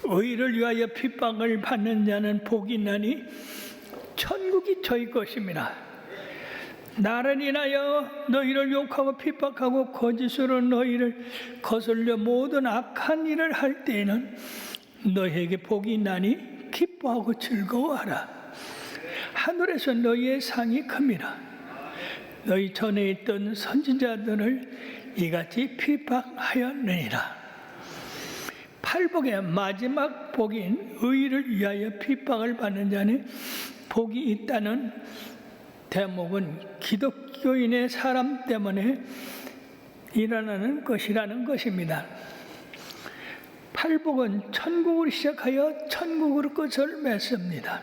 의를 위하여 핍박을 받는 자는 복이 있나니 천국이 저희 것입니다. 나를 인하여 너희를 욕하고 핍박하고 거짓으로 너희를 거슬려 모든 악한 일을 할 때에는 너희에게 복이 있나니 기뻐하고 즐거워하라. 하늘에서 너희의 상이 큽니다. 너희 전에 있던 선지자들을 이같이 핍박하였느니라. 팔복의 마지막 복인 의를 위하여 핍박을 받는 자는 복이 있다는 대목은 기독교인의 사람 때문에 일어나는 것이라는 것입니다. 팔복은 천국을 시작하여 천국으로 끝을 맺습니다.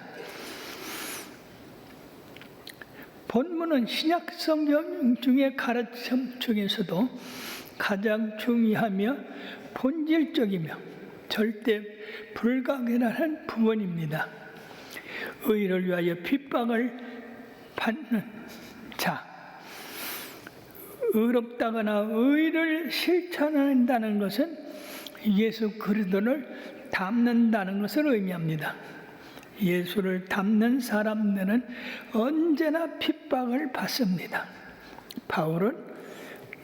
본문은 신약 성경 중의 가르침 중에서도 가장 중요하며 본질적이며 절대 불가결한 부분입니다. 의를 위하여 핍박을 받는 자, 의롭다거나 의를 실천한다는 것은 예수 그리스도를 닮는다는 것을 의미합니다. 예수를 닮는 사람들은 언제나 핍박을 받습니다. 바울은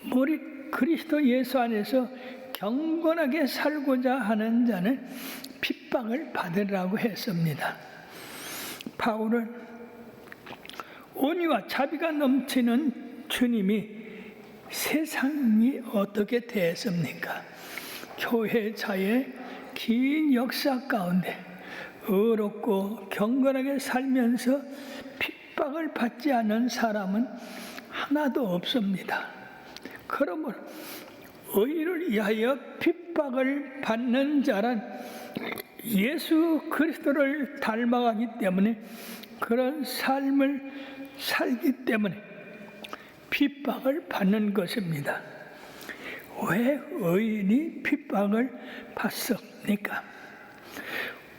무릇 그리스도 예수 안에서 경건하게 살고자 하는 자는 핍박을 받으라고 했습니다. 바울은 온유와 자비가 넘치는 주님이 세상이 어떻게 대했습니까? 교회자의 긴 역사 가운데 의롭고 경건하게 살면서 핍박을 받지 않은 사람은 하나도 없습니다. 그러므로 의를 위하여 핍박을 받는 자란 예수 그리스도를 닮아가기 때문에 그런 삶을 살기 때문에 핍박을 받는 것입니다. 왜 의인이 핍박을 받습니까?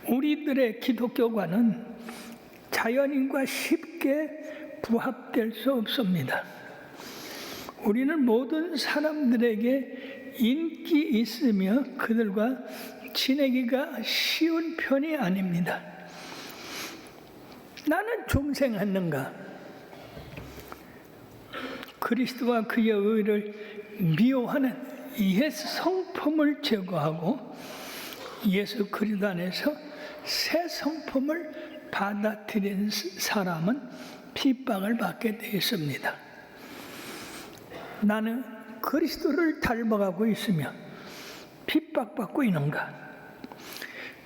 우리들의 기독교관은 자연인과 쉽게 부합될 수 없습니다. 우리는 모든 사람들에게 인기 있으며 그들과 지내기가 쉬운 편이 아닙니다. 나는 중생했는가? 그리스도와 그의 의를 미워하는 옛 성품을 제거하고 예수 그리스도 안에서 새 성품을 받아들인 사람은 핍박을 받게 되어 있습니다. 나는 그리스도를 닮아가고 있으며 핍박받고 있는가?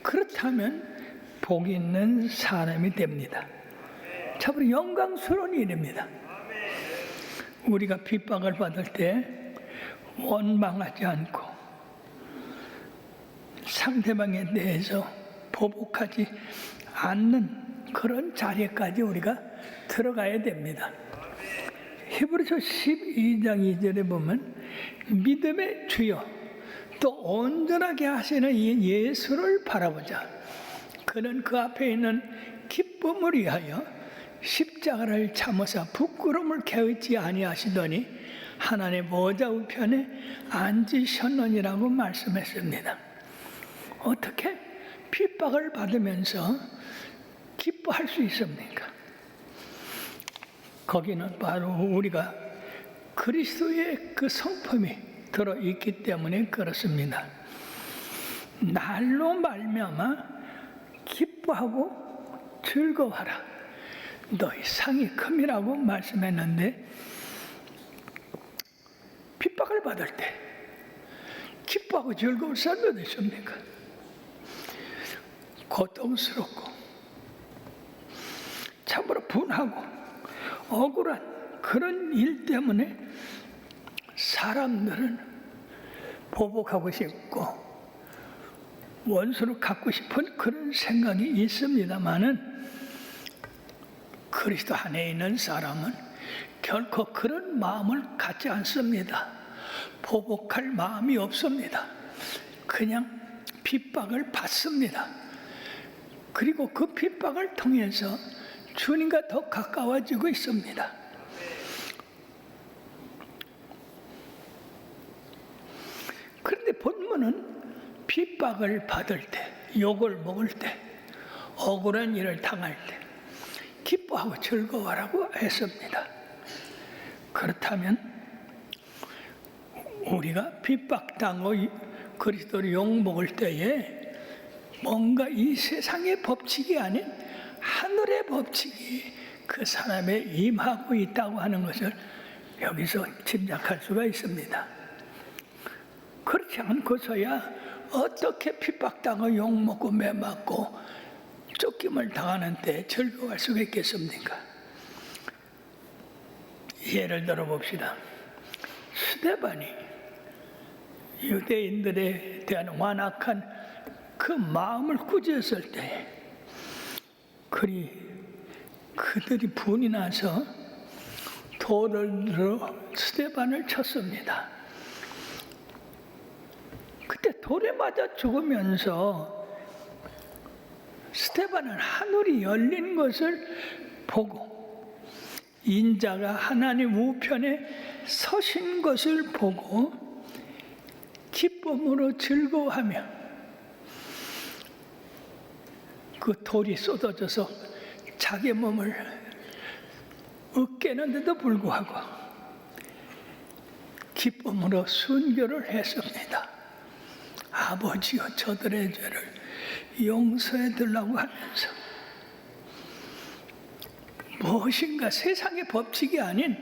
그렇다면 복 있는 사람이 됩니다. 참으로 영광스러운 일입니다. 우리가 핍박을 받을 때 원망하지 않고 상대방에 대해서 보복하지 않는 그런 자리까지 우리가 들어가야 됩니다. 히브리서 12장 2절에 보면 믿음의 주여 또 온전하게 하시는 이 예수를 바라보자. 그는 그 앞에 있는 기쁨을 위하여 십자가를 참으사 부끄러움을 개의치 아니하시더니 하나님의 보좌 우편에 앉으셨느니라고 말씀했습니다. 어떻게 핍박을 받으면서 기뻐할 수 있습니까? 거기는 바로 우리가 그리스도의 그 성품이 들어있기 때문에 그렇습니다. 날로 말미암아 기뻐하고 즐거워하라. 너희 상이 큼이라고 말씀했는데 핍박을 받을 때 기뻐하고 즐거울 사람이 어디 있습니까? 고통스럽고 참으로 분하고 억울한 그런 일 때문에 사람들은 보복하고 싶고 원수를 갖고 싶은 그런 생각이 있습니다마는 그리스도 안에 있는 사람은 결코 그런 마음을 갖지 않습니다. 보복할 마음이 없습니다. 그냥 핍박을 받습니다. 그리고 그 핍박을 통해서 주님과 더 가까워지고 있습니다. 그런데 본문은 핍박을 받을 때 욕을 먹을 때, 억울한 일을 당할 때 기뻐하고 즐거워하라고 했습니다. 그렇다면 우리가 핍박당하고 그리스도를 욕먹을 때에 뭔가 이 세상의 법칙이 아닌 하늘의 법칙이 그 사람에 임하고 있다고 하는 것을 여기서 짐작할 수가 있습니다. 그렇지 않고서야 어떻게 핍박당하고 욕먹고 매맞고 쫓김을 당하는 때 즐거워할 수가 있겠습니까? 예를 들어 봅시다. 스데반이 유대인들에 대한 완악한 그 마음을 꾸짖었을 때 그들이 분이 나서 돌을 들어 스데반을 쳤습니다. 그때 돌에 맞아 죽으면서 스데반은 하늘이 열린 것을 보고 인자가 하나님 우편에 서신 것을 보고 기쁨으로 즐거워하며 그 돌이 쏟아져서 자기 몸을 으깨는데도 불구하고 기쁨으로 순교를 했습니다. 아버지여 저들의 죄를 용서해 달라고 하면서 무엇인가 세상의 법칙이 아닌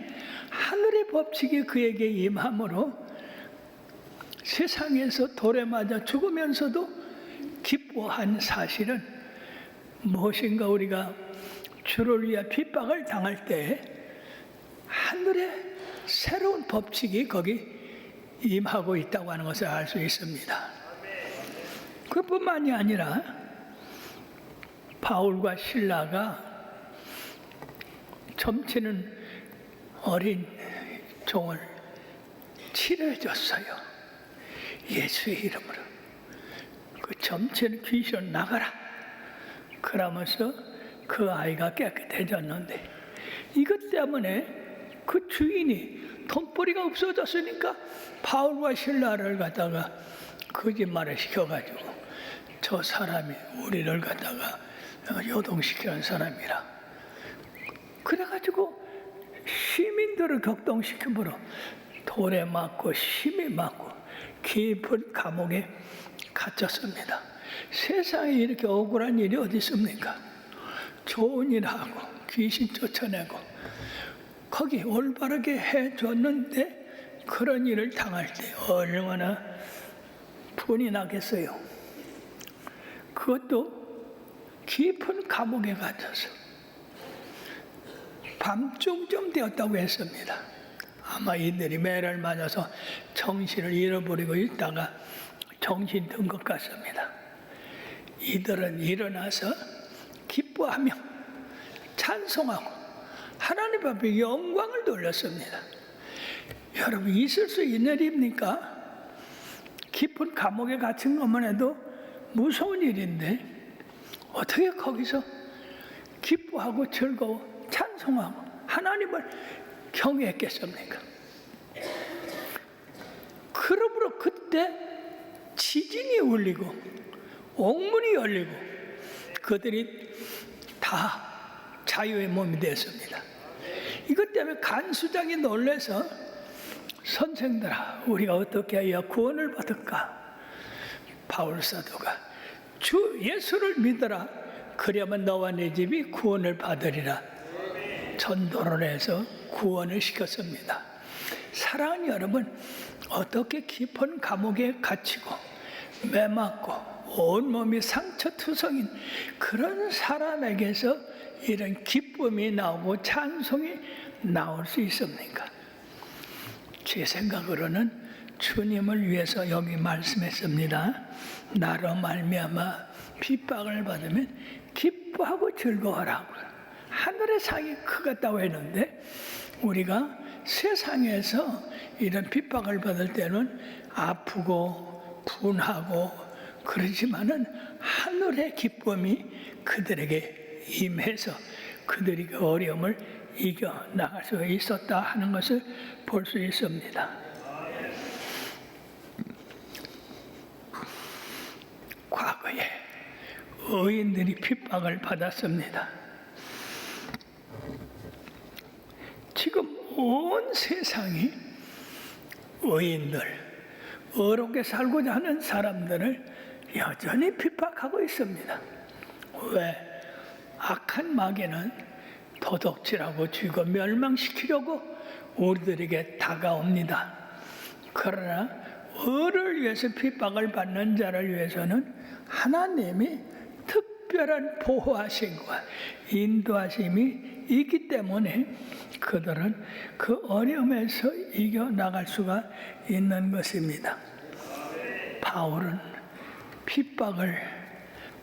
하늘의 법칙이 그에게 임함으로 세상에서 돌에 맞아 죽으면서도 기뻐한 사실은 무엇인가 우리가 주를 위해 핍박을 당할 때 하늘의 새로운 법칙이 거기 임하고 있다고 하는 것을 알 수 있습니다. 그뿐만이 아니라 바울과 실라가 점치는 어린 종을 치료해줬어요. 예수의 이름으로. 그 점치는 귀신 나가라. 그러면서 그 아이가 깨끗해졌는데 이것 때문에 그 주인이 돈벌이가 없어졌으니까 바울과 실라를 갖다가 거짓말을 시켜가지고 저 사람이 우리를 갖다가 요동시키는 사람이라. 그래가지고 시민들을 격동시키므로 돌에 맞고 심히 맞고 깊은 감옥에 갇혔습니다. 세상에 이렇게 억울한 일이 어디 있습니까? 좋은 일 하고 귀신 쫓아내고 거기 올바르게 해줬는데 그런 일을 당할 때 얼마나 분이 나겠어요. 그것도 깊은 감옥에 갇혀서 밤중쯤 되었다고 했습니다. 아마 이들이 매를 맞아서 정신을 잃어버리고 있다가 정신 든 것 같습니다. 이들은 일어나서 기뻐하며 찬송하고 하나님 앞에 영광을 돌렸습니다. 여러분 있을 수 있는 일입니까? 깊은 감옥에 갇힌 것만 해도 무서운 일인데 어떻게 거기서 기뻐하고 즐거워 찬송하고 하나님을 경외했겠습니까? 그러므로 그때 지진이 울리고 옥문이 열리고 그들이 다 자유의 몸이 되었습니다. 이것 때문에 간수장이 놀라서 선생들아 우리가 어떻게 해야 구원을 받을까? 바울 사도가 주 예수를 믿어라 그러면 너와 네 집이 구원을 받으리라 전도를 해서 구원을 시켰습니다. 사랑하는 여러분 어떻게 깊은 감옥에 갇히고 매맞고 온몸이 상처투성인 그런 사람에게서 이런 기쁨이 나오고 찬송이 나올 수 있습니까? 제 생각으로는 주님을 위해서 여기 말씀했습니다. 나로 말미암아 핍박을 받으면 기뻐하고 즐거워하라고. 하늘의 상이 크겠다고 했는데 우리가 세상에서 이런 핍박을 받을 때는 아프고 분하고 그렇지만은 하늘의 기쁨이 그들에게 임해서 그들이 그 어려움을 이겨나갈 수 있었다 하는 것을 볼 수 있습니다. 과거에 의인들이 핍박을 받았습니다. 지금 온 세상이 의인들, 의롭게 살고자 하는 사람들을 여전히 핍박하고 있습니다. 왜? 악한 마귀는 도둑질하고 죽이고 멸망시키려고 우리들에게 다가옵니다. 그러나 의를 위해서 핍박을 받는 자를 위해서는 하나님이 특별한 보호하심과 인도하심이 있기 때문에 그들은 그 어려움에서 이겨나갈 수가 있는 것입니다. 바울은 핍박을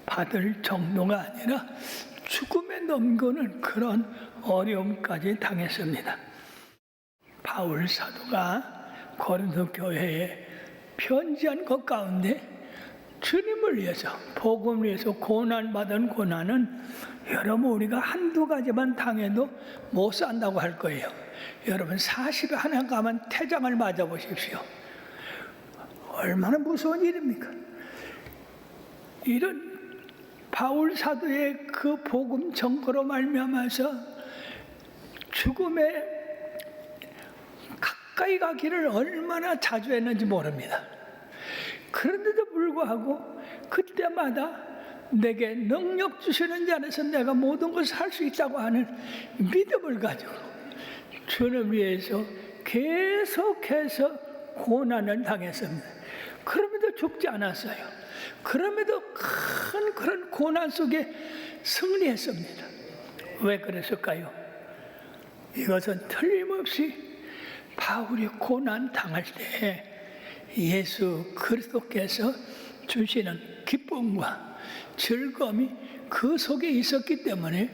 받을 정도가 아니라 죽음에 넘기는 그런 어려움까지 당했습니다. 바울 사도가 고린도 교회에 편지한 것 가운데 주님을 위해서, 복음을 위해서 고난받은 고난은 여러분 우리가 한두 가지만 당해도 못 산다고 할 거예요. 여러분 40에 하나 가면 태장을 맞아보십시오. 얼마나 무서운 일입니까? 이런 바울 사도의 그 복음 전거로 말미암아서 죽음에 가까이 가기를 얼마나 자주 했는지 모릅니다. 그런데도 불구하고 그때마다 내게 능력 주시는 자 안에서 내가 모든 것을 할 수 있다고 하는 믿음을 가지고 주를 위해서 계속해서 고난을 당했습니다. 그럼에도 죽지 않았어요. 그럼에도 큰 그런 고난 속에 승리했습니다. 왜 그랬을까요? 이것은 틀림없이 바울이 고난 당할 때 예수 그리스도께서 주시는 기쁨과 즐거움이 그 속에 있었기 때문에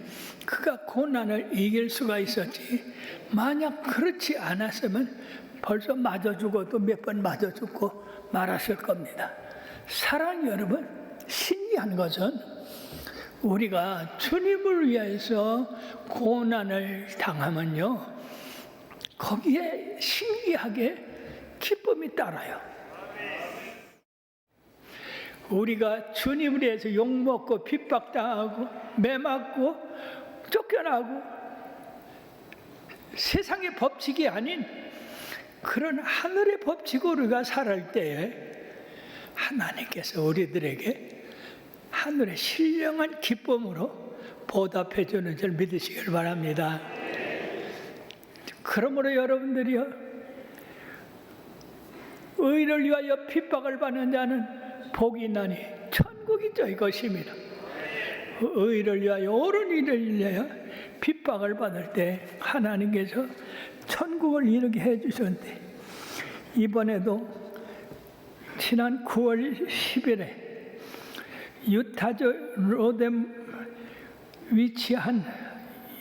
그가 고난을 이길 수가 있었지, 만약 그렇지 않았으면 벌써 맞아 죽어도 몇 번 맞아 죽고 말았을 겁니다. 사랑 여러분, 신기한 것은 우리가 주님을 위해서 고난을 당하면요, 거기에 신기하게 기쁨이 따라요. 우리가 주님을 위해서 욕먹고 핍박당하고 매맞고 쫓겨나고 세상의 법칙이 아닌 그런 하늘의 법칙으로 우리가 살아갈 때에 하나님께서 우리들에게 하늘의 신령한 기쁨으로 보답해 주는 줄 믿으시길 바랍니다. 그러므로 여러분들이요, 의를 위하여 핍박을 받는 자는 복이 있나니 천국이 저희 것입니다. 의를 위하여, 옳은 일을 위하여 핍박을 받을 때 하나님께서 천국을 이루게 해주셨는데, 이번에도 지난 9월 10일에 유타주 로뎀 위치한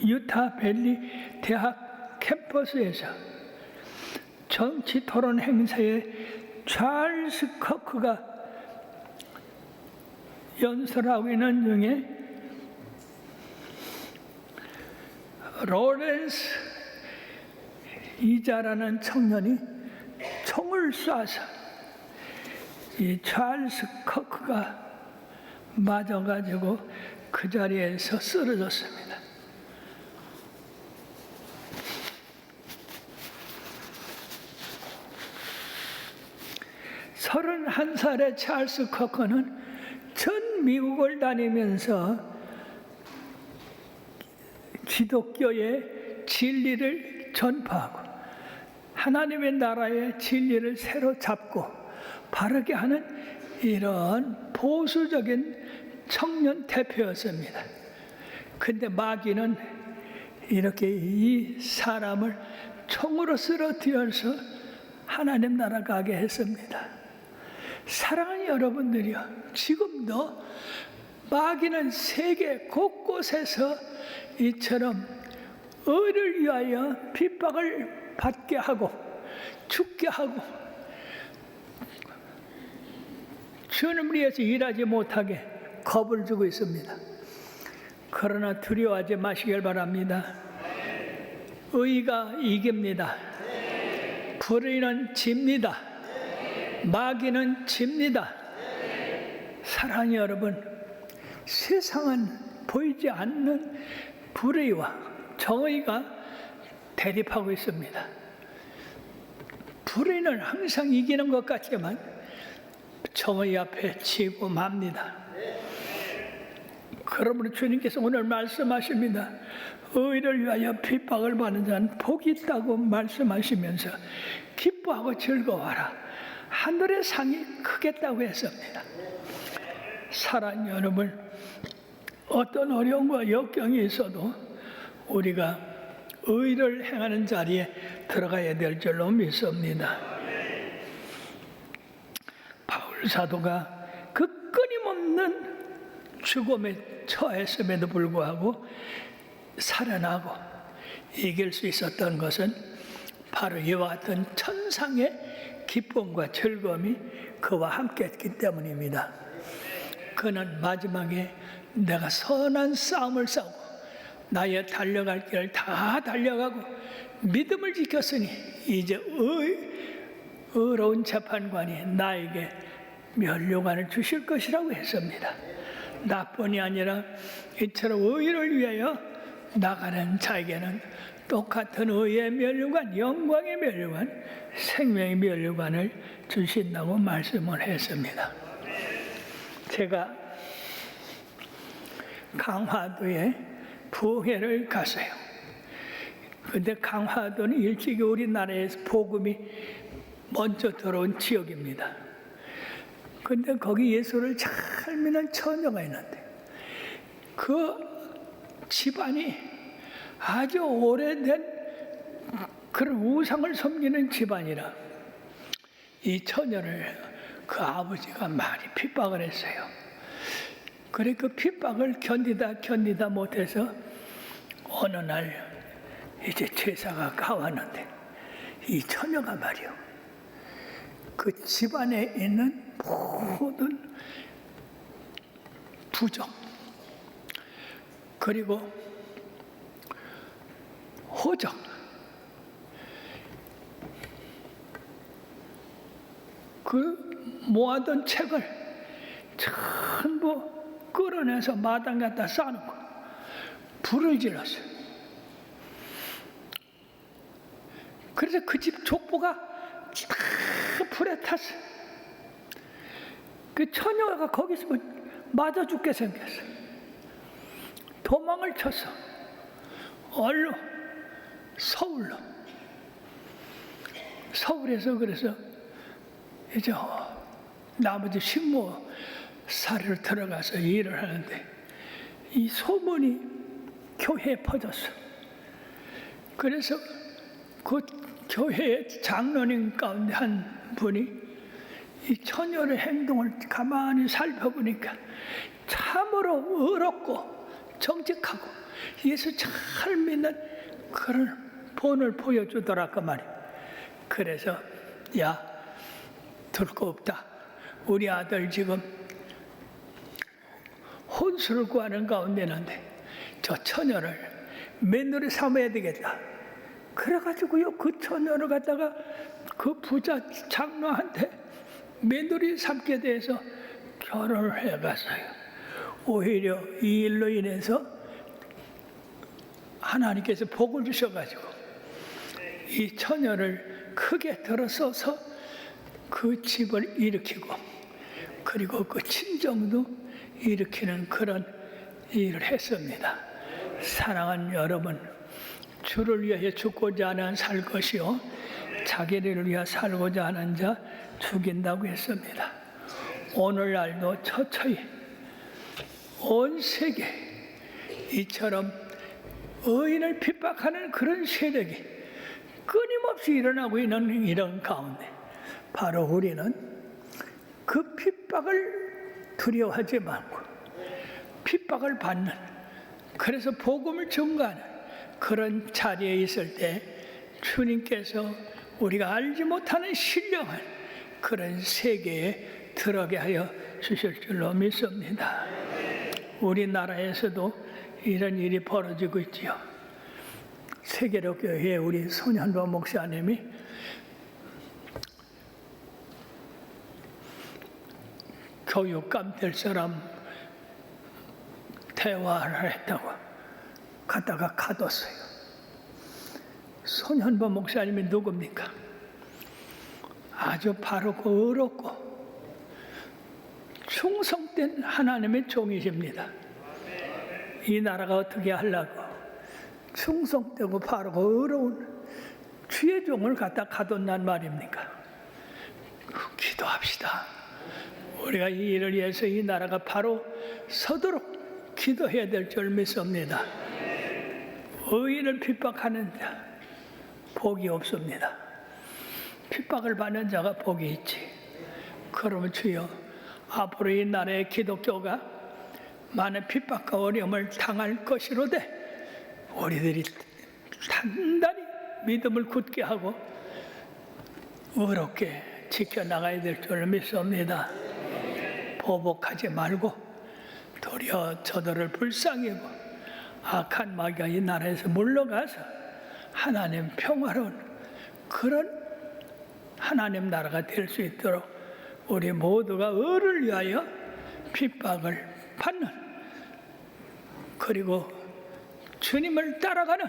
유타밸리 대학 캠퍼스에서 정치 토론 행사에 찰스 커크가 연설하고 있는 중에 로렌스 이자라는 청년이 총을 쏴서 이 찰스 커크가 맞아가지고 그 자리에서 쓰러졌습니다. 서른한 살의 찰스 커크는 전 미국을 다니면서 기독교의 진리를 전파하고 하나님의 나라의 진리를 새로 잡고 바르게 하는 이런 보수적인 청년 대표였습니다. 근데 마귀는 이렇게 이 사람을 총으로 쓰러뜨려서 하나님 나라 가게 했습니다. 사랑하는 여러분들이요, 지금도 마귀는 세계 곳곳에서 이처럼 의를 위하여 핍박을 받게 하고 죽게 하고 주님을 위해서 일하지 못하게 겁을 주고 있습니다. 그러나 두려워하지 마시길 바랍니다. 의가 이깁니다. 불의는 집니다. 마귀는 집니다. 사랑하는 여러분, 세상은 보이지 않는 불의와 정의가 대립하고 있습니다. 불의는 항상 이기는 것 같지만 정의 앞에 지고 맙니다. 그러므로 주님께서 오늘 말씀하십니다. 의를 위하여 핍박을 받는 자는 복이 있다고 말씀하시면서 기뻐하고 즐거워하라. 하늘의 상이 크겠다고 했습니다. 사랑 여러분, 어떤 어려움과 역경이 있어도 우리가 의를 행하는 자리에 들어가야 될 줄로 믿습니다. 바울 사도가 그 끊임없는 죽음에 처했음에도 불구하고 살아나고 이길 수 있었던 것은 바로 이와 같은 천상의 기쁨과 즐거움이 그와 함께 했기 때문입니다. 그는 마지막에 내가 선한 싸움을 싸우고 나의 달려갈 길을 다 달려가고 믿음을 지켰으니 이제 의로운 재판관이 나에게 면류관을 주실 것이라고 했습니다. 나뿐이 아니라 이처럼 의를 위하여 나가는 자에게는 똑같은 의의 면류관, 영광의 면류관, 생명의 면류관을 주신다고 말씀을 했습니다. 제가 강화도에 부흥회를 갔어요. 근데 강화도는 일찍이 우리나라에서 복음이 먼저 들어온 지역입니다. 근데 거기 예수를 잘 믿는 처녀가 있는데 그 집안이 아주 오래된 그런 우상을 섬기는 집안이라 이 처녀를 그 아버지가 많이 핍박을 했어요. 그래 그 핍박을 견디다 못해서 어느 날 이제 제사가 가왔는데 이 처녀가 말이요, 그 집안에 있는 모든 부정 그리고 호적 그 모아둔 책을 전부 끌어내서 마당 갖다 쌓아놓고 불을 질렀어요. 그래서 그 집 족보가 다 불에 탔어요. 그 처녀가 거기서 맞아 죽게 생겼어요. 도망을 쳤어. 얼른 서울로. 서울에서 그래서 이제 나머지 식모 사례로 들어가서 일을 하는데 이 소문이 교회에 퍼졌어. 그래서 그 교회의 장로님 가운데 한 분이 이 처녀의 행동을 가만히 살펴보니까 참으로 의롭고 정직하고 예수 잘 믿는 그런 본을 보여주더라 그 말이야. 그래서 야, 둘 거 없다. 우리 아들 지금 혼수를 구하는 가운데 있는데 저 처녀를 며느리 삼아야 되겠다. 그래가지고요 그 처녀를 갖다가 그 부자 장로한테 며느리 삼게 돼서 결혼을 해갔어요. 오히려 이 일로 인해서 하나님께서 복을 주셔가지고 이 처녀를 크게 들어서서 그 집을 일으키고 그리고 그 친정도 일으키는 그런 일을 했습니다. 사랑하는 여러분, 주를 위하여 죽고자 하는 살 것이요 자기를 위하여 살고자 하는 자 죽인다고 했습니다. 오늘날도 처처히 온 세계 이처럼 의인을 핍박하는 그런 세력이 끊임없이 일어나고 있는 이런 가운데 바로 우리는 그 핍박을 두려워하지 말고 핍박을 받는, 그래서 복음을 전가하는 그런 자리에 있을 때 주님께서 우리가 알지 못하는 신령한 그런 세계에 들어가게 하여 주실 줄로 믿습니다. 우리나라에서도 이런 일이 벌어지고 있지요. 세계로 교회에 우리 손현보 목사님이 교육감 될 사람 대화를 했다고 갔다가 가뒀어요. 손현보 목사님이 누굽니까? 아주 바르고 의롭고 충성된 하나님의 종이십니다. 이 나라가 어떻게 하려고 충성되고 바르고 의로운 주의 종을 갖다 가뒀단 말입니까? 기도합시다. 우리가 이 일을 위해서 이 나라가 바로 서도록 기도해야 될 줄 믿습니다. 의인을 핍박하는 자 복이 없습니다. 핍박을 받는 자가 복이 있지. 그러면 주여, 앞으로 이 나라의 기독교가 많은 핍박과 어려움을 당할 것이로되 우리들이 단단히 믿음을 굳게 하고 의롭게 지켜나가야 될 줄 믿습니다. 보복하지 말고 도리어 저들을 불쌍히 하고 악한 마귀가 이 나라에서 물러가서 하나님 평화로운 그런 하나님 나라가 될 수 있도록 우리 모두가 의를 위하여 핍박을 받는, 그리고 주님을 따라가는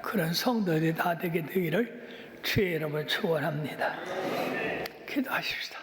그런 성도들이 다 되게 되기를 주의 이름으로 축원합니다. 기도하십시다.